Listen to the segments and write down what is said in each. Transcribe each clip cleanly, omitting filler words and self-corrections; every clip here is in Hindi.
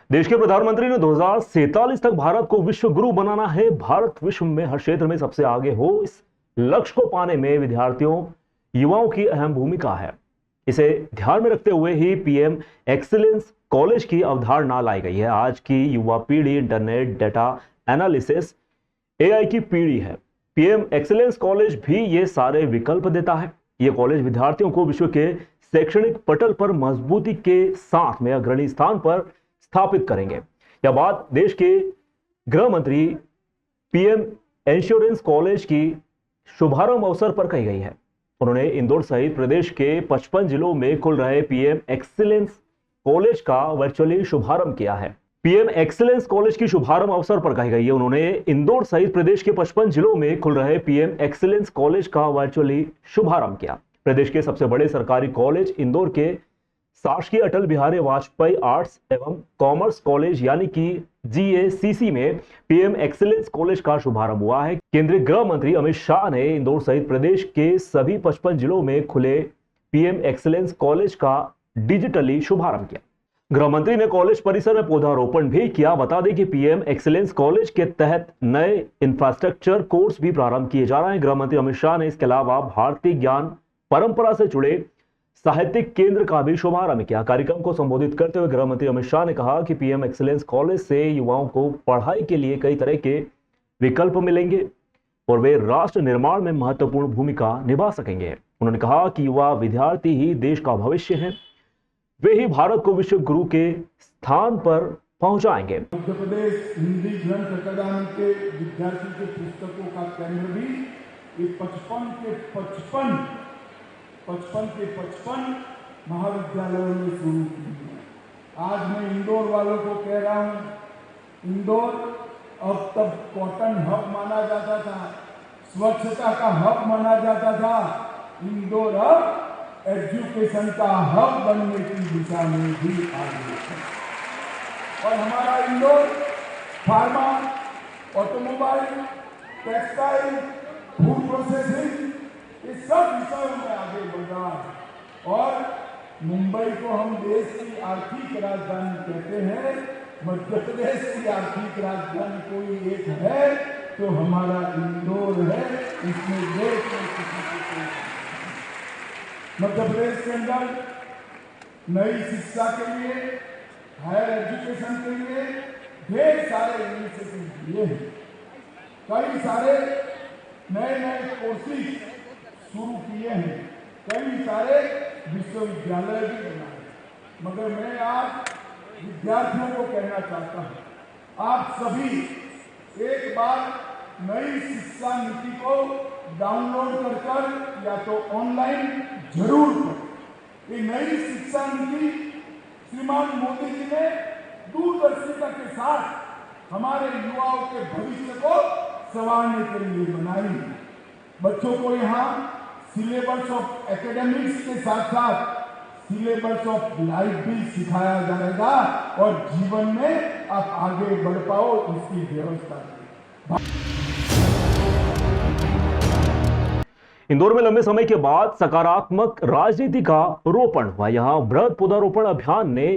देश के प्रधानमंत्री ने 2047 तक भारत को विश्व गुरु बनाना है। भारत विश्व में हर क्षेत्र में सबसे आगे हो, इस लक्ष्य को पाने में विद्यार्थियों युवाओं की अहम भूमिका है। इसे ध्यान में रखते हुए ही पीएम एक्सीलेंस कॉलेज की अवधारणा लाई गई है। आज की युवा पीढ़ी इंटरनेट, डेटा एनालिसिस, एआई की पीढ़ी है। पीएम एक्सीलेंस कॉलेज भी ये सारे विकल्प देता है। ये कॉलेज विद्यार्थियों को विश्व के शैक्षणिक पटल पर मजबूती के साथ में अग्रणी स्थान पर स्थापित करेंगे। यह बात देश के गृह मंत्री पीएम इंश्योरेंस कॉलेज की शुभारंभ अवसर पर कही गई है। उन्होंने इंदौर सहित प्रदेश के 55 जिलों में खुल रहे पीएम एक्सीलेंस कॉलेज का वर्चुअली शुभारंभ किया है। पीएम एक्सीलेंस कॉलेज की शुभारंभ अवसर पर कही गई है। उन्होंने इंदौर सहित प्रदेश के 55 जिलों में खुल रहे पीएम एक्सीलेंस कॉलेज का वर्चुअली शुभारंभ किया। प्रदेश के सबसे बड़े सरकारी कॉलेज इंदौर के शासकीय अटल बिहारी वाजपेयी आर्ट्स एवं कॉमर्स कॉलेज यानी कि जीएसीसी में पीएम एक्सीलेंस कॉलेज का शुभारंभ हुआ है। केंद्रीय गृह मंत्री अमित शाह ने इंदौर सहित प्रदेश के सभी 55 जिलों में खुले पीएम एक्सीलेंस कॉलेज का डिजिटली शुभारंभ किया। गृह मंत्री ने कॉलेज परिसर में पौधारोपण भी किया। बता दें कि पीएम एक्सीलेंस कॉलेज के तहत नए इंफ्रास्ट्रक्चर कोर्स भी प्रारंभ किए जा रहे हैं। गृह मंत्री अमित शाह ने इसके अलावा भारतीय ज्ञान परंपरा से जुड़े साहित्यिक केंद्र का भी शुभारंभ किया। कार्यक्रम को संबोधित करते हुए गृह मंत्री अमित शाह ने कहा कि पीएम एक्सीलेंस कॉलेज से युवाओं को पढ़ाई के लिए कई तरह के विकल्प मिलेंगे और वे राष्ट्र निर्माण में महत्वपूर्ण भूमिका निभा सकेंगे। उन्होंने कहा कि युवा विद्यार्थी ही देश का भविष्य है, वे ही भारत को विश्व गुरु के स्थान पर पहुंचाएंगे। मध्य प्रदेश हिंदी ग्रंथ अकादमी के विद्यार्थी के पुस्तकों का केंद्र भी 55 के 55 महाविद्यालयों में शुरू की। आज मैं इंदौर वालों को कह रहा हूँ, इंदौर अब तक कॉटन हब माना जाता था, स्वच्छता का हब माना जाता था। इंदौर अब एजुकेशन का हब बनने की दिशा में भी आगे है। और हमारा Indore pharma, automobile, textile, food processing, इस सब विषयों में आगे बढ़ रहा है। और मुंबई को हम देश की आर्थिक राजधानी कहते हैं। मध्य प्रदेश की आर्थिक राजधानी कोई एक है तो हमारा इंदौर है। इसमें देश में किसी को मध्य प्रदेश के अंदर नई शिक्षा के लिए, हायर एजुकेशन के लिए ढेर सारे इनिशिएटिव लिए हैं। कई सारे नए कोर्सेज शुरू किए हैं, कई सारे विश्वविद्यालय भी बनाए। मगर मैं आज विद्यार्थियों को कहना चाहता हूं, आप सभी एक बार नई शिक्षा नीति को डाउनलोड कर या तो ऑनलाइन जरूर करें। ये नई शिक्षा नीति श्रीमान मोदी जी ने दूरदर्शिता के साथ हमारे युवाओं के भविष्य को संवारने के लिए बनाई। बच्चों को यहाँ सिलेबस ऑफ एकेडमिक्स के साथ साथ सिलेबस ऑफ लाइफ भी सिखाया जाएगा और जीवन में आप आगे बढ़ पाओ, इसकी व्यवस्था। इंदौर में लंबे समय के बाद सकारात्मक राजनीति का रोपण हुआ। यहां बृहद पौधारोपण अभियान ने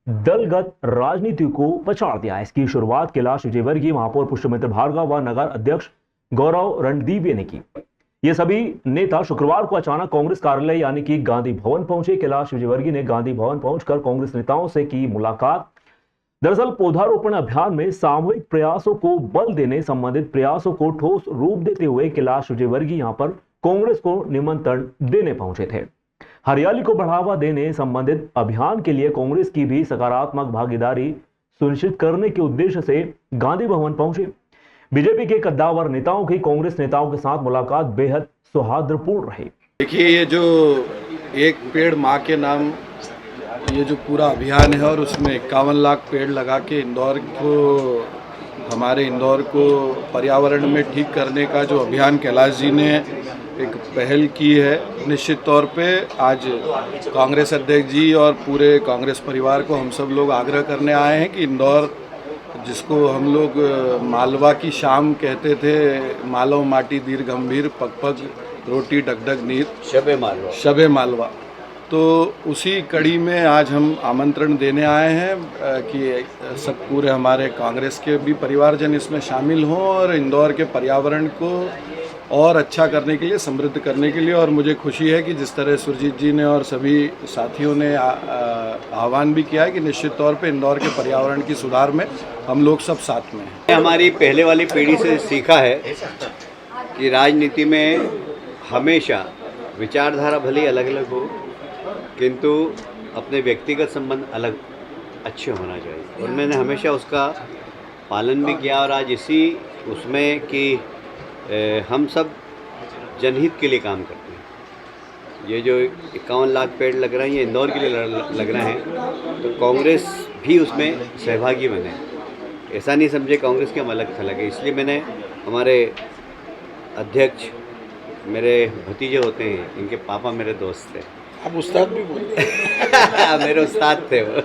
दलगत राजनीति को पछाड़ दिया। इसकी शुरुआत कैलाश विजयवर्गीय, महापौर पुष्पमित्र भार्गव व नगर अध्यक्ष गौरव रणदीवे ने की। ये सभी नेता शुक्रवार को अचानक कांग्रेस कार्यालय यानी कि गांधी भवन पहुंचे। कैलाश विजयवर्गीय ने गांधी भवन पहुंचकर कांग्रेस नेताओं से की मुलाकात। दरअसल पौधारोपण अभियान में सामूहिक प्रयासों को बल देने संबंधित प्रयासों को ठोस रूप देते हुए कैलाश विजयवर्गीय यहां पर कांग्रेस को निमंत्रण देने पहुंचे थे। हरियाली को बढ़ावा देने संबंधित अभियान के लिए कांग्रेस की भी सकारात्मक भागीदारी सुनिश्चित करने के उद्देश्य से गांधी भवन पहुंचे। बीजेपी के कद्दावर नेताओं की कांग्रेस नेताओं के साथ मुलाकात बेहद सौहार्दपूर्ण रही। देखिए, ये जो एक पेड़ माँ के नाम ये जो पूरा अभियान है और उसमें 51 लाख पेड़ लगा के हमारे इंदौर को पर्यावरण में ठीक करने का जो अभियान कैलाश जी ने एक पहल की है, निश्चित तौर पे आज कांग्रेस अध्यक्ष जी और पूरे कांग्रेस परिवार को हम सब लोग आग्रह करने आए हैं कि इंदौर, जिसको हम लोग मालवा की शाम कहते थे, मालव माटी दीर गंभीर, पग पग रोटी डगडग नीर, शबे मालवा, तो उसी कड़ी में आज हम आमंत्रण देने आए हैं कि सब पूरे हमारे कांग्रेस के भी परिवारजन इसमें शामिल हों और इंदौर के पर्यावरण को और अच्छा करने के लिए, समृद्ध करने के लिए। और मुझे खुशी है कि जिस तरह सुरजीत जी ने और सभी साथियों ने आह्वान भी किया है कि निश्चित तौर पे इंदौर के पर्यावरण की सुधार में हम लोग सब साथ में हैं। हमारी पहले वाली पीढ़ी से सीखा है कि राजनीति में हमेशा विचारधारा भले अलग अलग हो, किंतु अपने व्यक्तिगत संबंध अलग अच्छे होना चाहिए, और मैंने हमेशा उसका पालन भी किया। और आज इसी उसमें कि हम सब जनहित के लिए काम करते हैं। ये जो 51 लाख पेड़ लग रहे हैं ये इंदौर के लिए लग रहे हैं, तो कांग्रेस भी उसमें सहभागी बने। ऐसा नहीं समझे कांग्रेस के हम अलग थलग है। इसलिए मैंने हमारे अध्यक्ष मेरे भतीजे होते हैं, इनके पापा मेरे दोस्त थे। आप उस्ताद भी बोलते हैं। मेरे उस्ताद थे वो।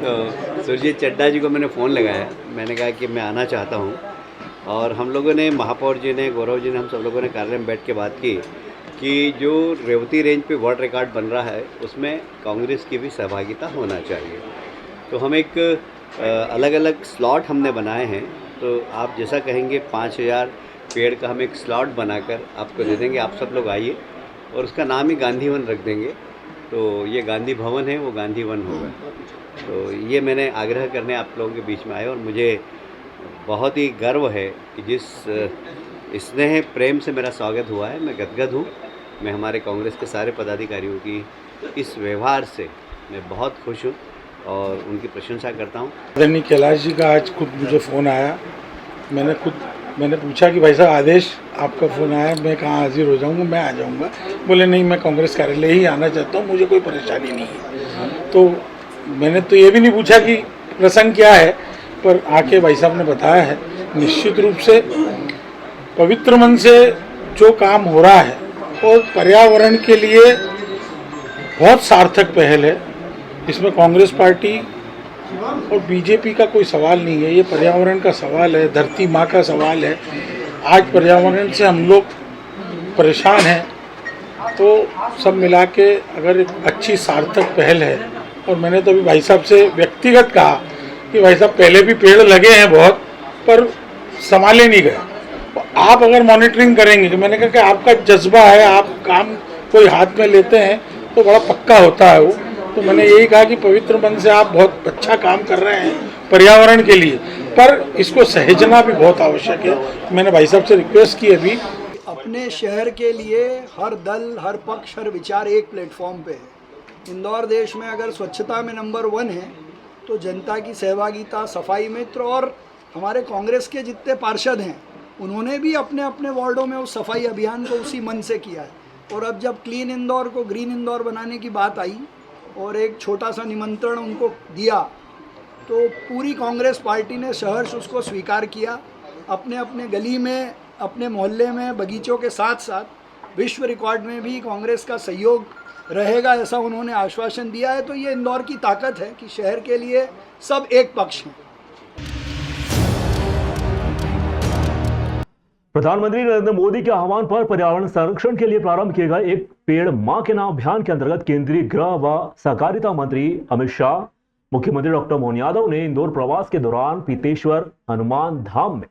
तो सुरजीत चड्ढा जी को मैंने फ़ोन लगाया, मैंने कहा कि मैं आना चाहता हूँ। और हम लोगों ने, महापौर जी ने, गौरव जी ने, हम सब लोगों ने कार्यालय में बैठ के बात की कि जो रेवती रेंज पे वर्ल्ड रिकॉर्ड बन रहा है उसमें कांग्रेस की भी सहभागिता होना चाहिए। तो हम एक अलग अलग स्लॉट हमने बनाए हैं, तो आप जैसा कहेंगे 5000 पेड़ का हम एक स्लॉट बनाकर आपको दे देंगे। आप सब लोग आइए, और उसका नाम ही गांधी वन रख देंगे। तो ये गांधी भवन है, वो गांधी वन होगा। तो ये मैंने आग्रह करने आप लोगों के बीच में आया, और मुझे बहुत ही गर्व है कि जिस स्नेह प्रेम से मेरा स्वागत हुआ है, मैं गदगद हूँ। मैं हमारे कांग्रेस के सारे पदाधिकारियों की इस व्यवहार से मैं बहुत खुश हूँ और उनकी प्रशंसा करता हूँ। आदरणीय कैलाश जी का आज खुद मुझे फ़ोन आया। मैंने पूछा कि भाई साहब आदेश आपका फ़ोन आया, मैं कहाँ हाजिर हो जाऊँगा, मैं आ जाऊँगा। बोले नहीं, मैं कांग्रेस कार्यालय ही आना चाहता हूँ, मुझे कोई परेशानी नहीं है। तो मैंने तो ये भी नहीं पूछा कि प्रसंग क्या है, पर आके भाई साहब ने बताया है। निश्चित रूप से पवित्र मन से जो काम हो रहा है और पर्यावरण के लिए बहुत सार्थक पहल है। इसमें कांग्रेस पार्टी और बीजेपी का कोई सवाल नहीं है, ये पर्यावरण का सवाल है, धरती माँ का सवाल है। आज पर्यावरण से हम लोग परेशान हैं, तो सब मिला के अगर एक अच्छी सार्थक पहल है। और मैंने तो अभी भाई साहब से व्यक्तिगत कहा कि भाई साहब पहले भी पेड़ लगे हैं बहुत, पर संभाले नहीं गए। आप अगर मॉनिटरिंग करेंगे, कि मैंने कहा कि आपका जज्बा है, आप काम कोई हाथ में लेते हैं तो बड़ा पक्का होता है वो। तो मैंने यही कहा कि पवित्र मन से आप बहुत अच्छा काम कर रहे हैं पर्यावरण के लिए, पर इसको सहेजना भी बहुत आवश्यक है। मैंने भाई साहब से रिक्वेस्ट की अभी। अपने शहर के लिए हर दल, हर पक्ष, हर विचार एक प्लेटफॉर्म पे है। इंदौर देश में अगर स्वच्छता में नंबर 1 है, तो जनता की सहभागिता, सफाई मित्र और हमारे कांग्रेस के जितने पार्षद हैं, उन्होंने भी अपने अपने वार्डों में उस सफाई अभियान को उसी मन से किया है। और अब जब क्लीन इंदौर को ग्रीन इंदौर बनाने की बात आई और एक छोटा सा निमंत्रण उनको दिया, तो पूरी कांग्रेस पार्टी ने सहर्ष उसको स्वीकार किया। अपने अपने गली में, अपने मोहल्ले में बगीचों के साथ साथ विश्व रिकॉर्ड में भी कांग्रेस का सहयोग रहेगा, ऐसा उन्होंने आश्वासन दिया है। तो ये इंदौर की ताकत है कि शहर के लिए सब एक पक्ष हैं। प्रधानमंत्री नरेंद्र मोदी के आह्वान पर पर्यावरण संरक्षण के लिए प्रारंभ किए गए एक पेड़ मां के नाम अभियान के अंतर्गत केंद्रीय गृह व सहकारिता मंत्री अमित शाह, मुख्यमंत्री डॉक्टर मोहन यादव ने इंदौर प्रवास के दौरान पीतेश्वर हनुमान धाम में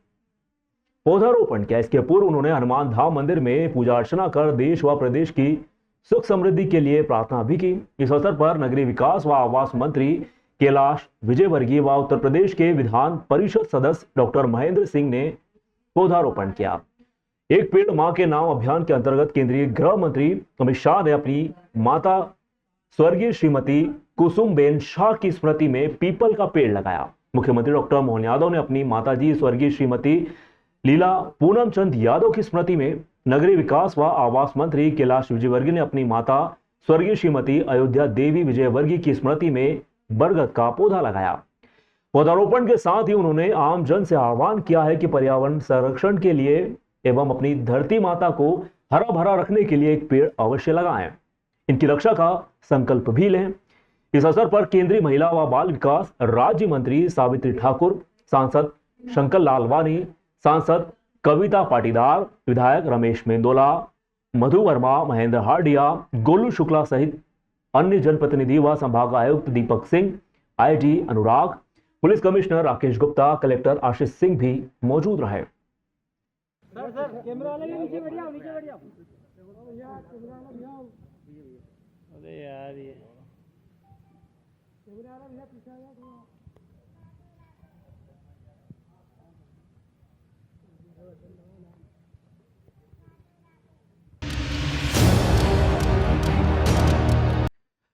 पौधारोपण किया। इसके पूर्व उन्होंने हनुमान धाम मंदिर में पूजा अर्चना कर देश व प्रदेश की सुख समृद्धि के लिए प्रार्थना भी की। इस अवसर पर नगरीय विकास व आवास मंत्री कैलाश विजयवर्गीय व उत्तर प्रदेश के विधान परिषद सदस्य डॉक्टर महेंद्र सिंह ने पौधारोपण किया। एक पेड़ मां के नाम अभियान के अंतर्गत केंद्रीय गृह मंत्री अमित शाह ने अपनी माता स्वर्गीय श्रीमती कुसुमबेन शाह की स्मृति में पीपल का पेड़ लगाया। मुख्यमंत्री डॉक्टर मोहन यादव ने अपनी माताजी स्वर्गीय श्रीमती लीला पूनम चंद यादव की स्मृति में, नगरीय विकास व आवास मंत्री कैलाश विजयवर्गीय ने अपनी माता स्वर्गीय श्रीमती अयोध्या देवी विजयवर्गीय की स्मृति में बरगद का पौधा लगाया। पौधारोपण के साथ ही उन्होंने आम जन से आह्वान किया है कि पर्यावरण संरक्षण के लिए एवं अपनी धरती माता को हरा भरा रखने के लिए एक पेड़ अवश्य लगाएं, इनकी रक्षा का संकल्प भी लें। इस अवसर पर केंद्रीय महिला व बाल विकास राज्य मंत्री सावित्री ठाकुर, सांसद शंकर लालवानी, सांसद कविता पाटीदार, विधायक रमेश मेंदोला, मधु वर्मा, महेंद्र हार्डिया, गोलू शुक्ला सहित अन्य जनप्रतिनिधि व संभाग आयुक्त Deepak Singh, IG Anurag, police commissioner Rakesh Gupta, collector Ashish Singh भी मौजूद रहे।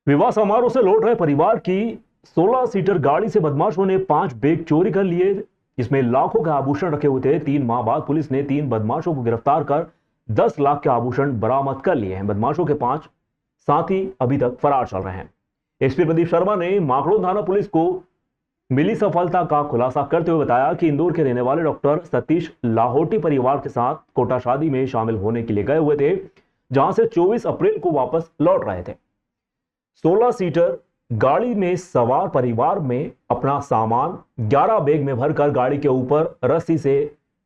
विवाह समारोह से लौट रहे परिवार की 16 सीटर गाड़ी से बदमाशों ने 5 बैग चोरी कर लिए, जिसमें लाखों के आभूषण रखे हुए थे। 3 माह बाद पुलिस ने 3 बदमाशों को गिरफ्तार कर 10 लाख के आभूषण बरामद कर लिए हैं। बदमाशों के 5 साथी अभी तक फरार चल रहे हैं। एसपी प्रदीप शर्मा ने माकड़ों थाना पुलिस को मिली सफलता का खुलासा करते हुए बताया कि इंदौर के रहने वाले डॉक्टर सतीश लाहौटी परिवार के साथ कोटा शादी में शामिल होने के लिए गए हुए थे, जहां से 24 अप्रैल को वापस लौट रहे थे। 16 सीटर गाड़ी में सवार परिवार में अपना सामान 11 बैग में भरकर गाड़ी के ऊपर रस्सी से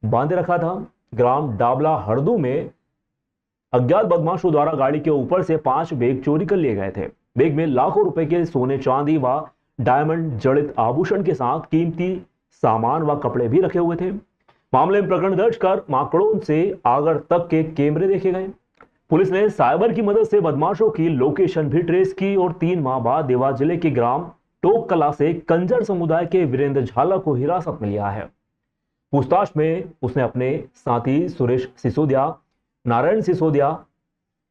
बांधे रखा था। ग्राम डाबला हरदू में अज्ञात बदमाशों द्वारा गाड़ी के ऊपर से 5 बैग चोरी कर लिए गए थे। बैग में लाखों रुपए के सोने चांदी व डायमंड जड़ित आभूषण के साथ कीमती सामान व कपड़े भी रखे हुए थे। मामले में प्रकरण दर्ज कर माकड़ों से आगर तक के कैमरे देखे गए। पुलिस ने साइबर की मदद से बदमाशों की लोकेशन भी ट्रेस की और 3 माह बाद देवास जिले के ग्राम टोक कला से कंजर समुदाय के वीरेंद्र झाला को हिरासत में लिया है। पूछताछ में उसने अपने साथी सुरेश सिसोदिया, नारायण सिसोदिया,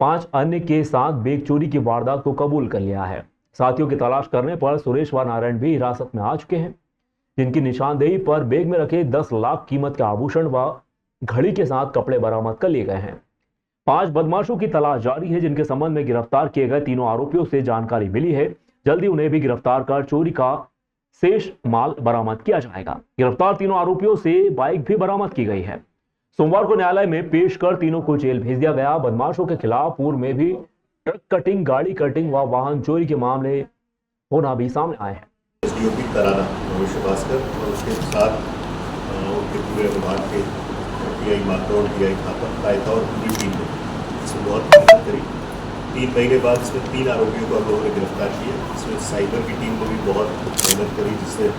5 अन्य के साथ बैग चोरी की वारदात को कबूल कर लिया है। साथियों की तलाश करने पर सुरेश व नारायण भी हिरासत में आ चुके हैं, जिनकी निशानदेही पर बैग में रखे 10 लाख कीमत के आभूषण व घड़ी के साथ कपड़े बरामद कर लिए गए हैं। 5 बदमाशों की तलाश जारी है, जिनके संबंध में गिरफ्तार किए गए तीनों आरोपियों से जानकारी मिली है। जल्दी उन्हें भी गिरफ्तार कर चोरी का शेष माल बरामद किया जाएगा। गिरफ्तार तीनों आरोपियों से बाइक भी बरामद की गई है। सोमवार को न्यायालय में पेश कर तीनों को जेल भेज दिया गया। बदमाशों के खिलाफ पूर्व में भी ट्रक कटिंग, गाड़ी कटिंग व वाहन चोरी के मामले होना भी सामने आए हैं। एसडीओपी कराना भविष्य भास्कर और उसके साथ उनके पूरे विभाग के टीआई माकड़ों, टीआई खाता और पूरी टीम ने इसमें बहुत मेहनत करी। 3 महीने बाद इसमें 3 आरोपियों को हम लोगों ने गिरफ्तार किया। इसमें साइबर की टीम ने भी बहुत मेहनत करी, जिससे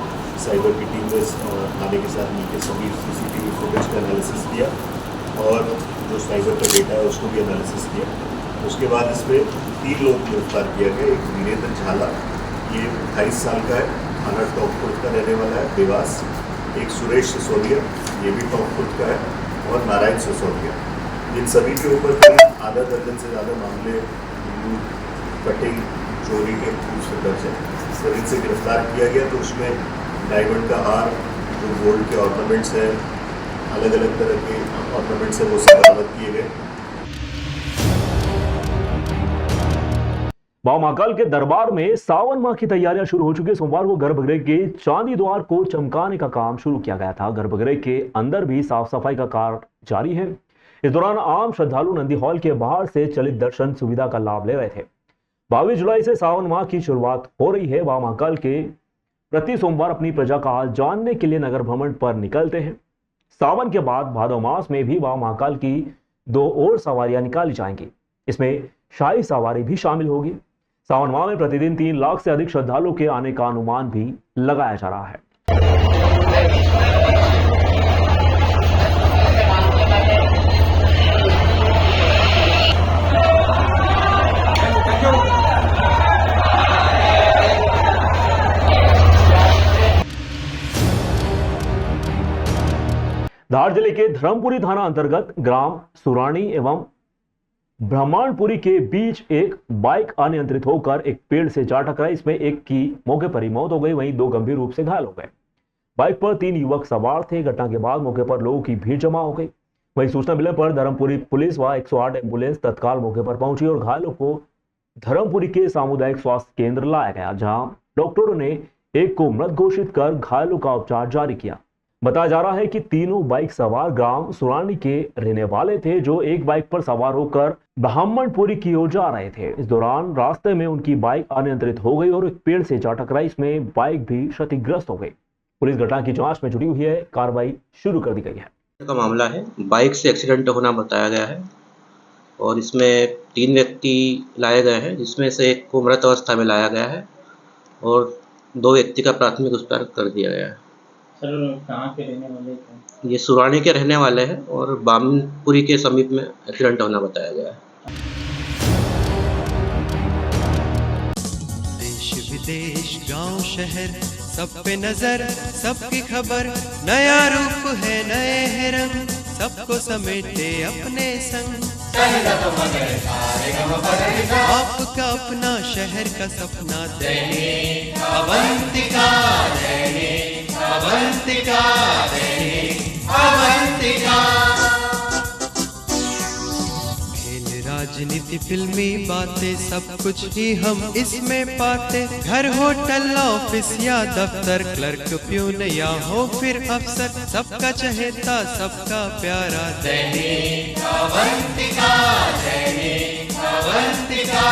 साइबर की टीम ने थाने के साथ मिलकर सभी सीसीटीवी फुटेज का एनालिसिस किया और जो साइबर का डेटा है उसको भी एनालिसिस किया। उसके बाद इसमें 3 लोग गिरफ्तार किया गया। एक वीरेंद्र झाला, ये 28 साल का है, थाना टॉपकोट का रहने वाला है, देवास। एक सुरेश सिसोदिया, ये भी टॉपकोट का है, और नारायण सिसोदिया। इन सभी के ऊपर आधा दर्जन से ज़्यादा मामले लूट, कटिंग, चोरी के पूछ दर्ज है। जब इनसे गिरफ्तार किया गया तो उसमें डायमंड का हार, जो गोल्ड के ऑर्नामेंट्स हैं, अलग अलग तरह के ऑर्नामेंट्स हैं, वो सब बरामद किए गए। बाबा महाकाल के दरबार में सावन माह की तैयारियां शुरू हो चुकी है। सोमवार को गर्भगृह के चांदी द्वार को चमकाने का काम शुरू किया गया था। गर्भगृह के अंदर भी साफ सफाई का कार्य जारी है। इस दौरान आम श्रद्धालु नंदी हॉल के बाहर से चलित दर्शन सुविधा का लाभ ले रहे थे। 22 जुलाई से सावन माह की शुरुआत हो रही है। बाबा महाकाल के प्रति सोमवार अपनी प्रजा का हाल जानने के लिए नगर भ्रमण पर निकलते हैं। सावन के बाद भादव मास में भी बाबा महाकाल की 2 और सवारियां निकाली जाएंगी। इसमें शाही सवारी भी शामिल होगी। सावन माह में प्रतिदिन 3 लाख से अधिक श्रद्धालुओं के आने का अनुमान भी लगाया जा रहा है। धार जिले के धर्मपुरी थाना अंतर्गत ग्राम सुरानी एवं ब्रह्मांडपुरी के बीच एक बाइक अनियंत्रित होकर एक पेड़ से जा टकराई। इसमें एक की मौके पर ही मौत हो गई, वहीं 2 गंभीर रूप से घायल हो गए। बाइक पर 3 युवक सवार थे। घटना के बाद मौके पर लोगों की भीड़ जमा हो गई। वहीं सूचना मिलने पर धर्मपुरी पुलिस व 108 एम्बुलेंस तत्काल मौके पर पहुंची और घायलों को धर्मपुरी के सामुदायिक स्वास्थ्य केंद्र लाया गया, जहां डॉक्टरों ने एक को मृत घोषित कर घायलों का उपचार जारी किया। बताया जा रहा है कि तीनों बाइक सवार ग्राम सुरानी के रहने वाले थे, जो एक बाइक पर सवार होकर ब्राह्मणपुरी की ओर जा रहे थे। इस दौरान रास्ते में उनकी बाइक अनियंत्रित हो गई और एक पेड़ से जा टकराई। इसमें बाइक भी क्षतिग्रस्त हो गई। पुलिस घटना की जांच में जुटी हुई है। कार्रवाई शुरू कर दी गई है। का मामला है, बाइक से एक्सीडेंट होना बताया गया है। और इसमें 3 व्यक्ति लाए गए हैं, जिसमें से एक को मृत अवस्था में लाया गया है और 2 व्यक्ति का प्राथमिक उपचार कर दिया गया है। सर कहाँ के रहने वाले थे? ये सुरानी के रहने वाले हैं और बामनपुरी के समीप में एक्सीडेंट होना बताया गया है। देश विदेश गांव शहर सब पे नजर, सबकी खबर, नया रूप है नए है रंग, सबको समेटे अपने संग। आपका अपना शहर का सपना दैनिक अवंतिका, दैनिक अवंतिका, दैनिक अवंतिका। राजनीति फिल्मी बातें सब कुछ ही हम इसमें पाते, घर होटल ऑफिस या दफ्तर, क्लर्क प्यून या हो फिर अफसर, सबका चहेता सबका प्यारा दैनिक अवंतिका, दैनिक अवंतिका।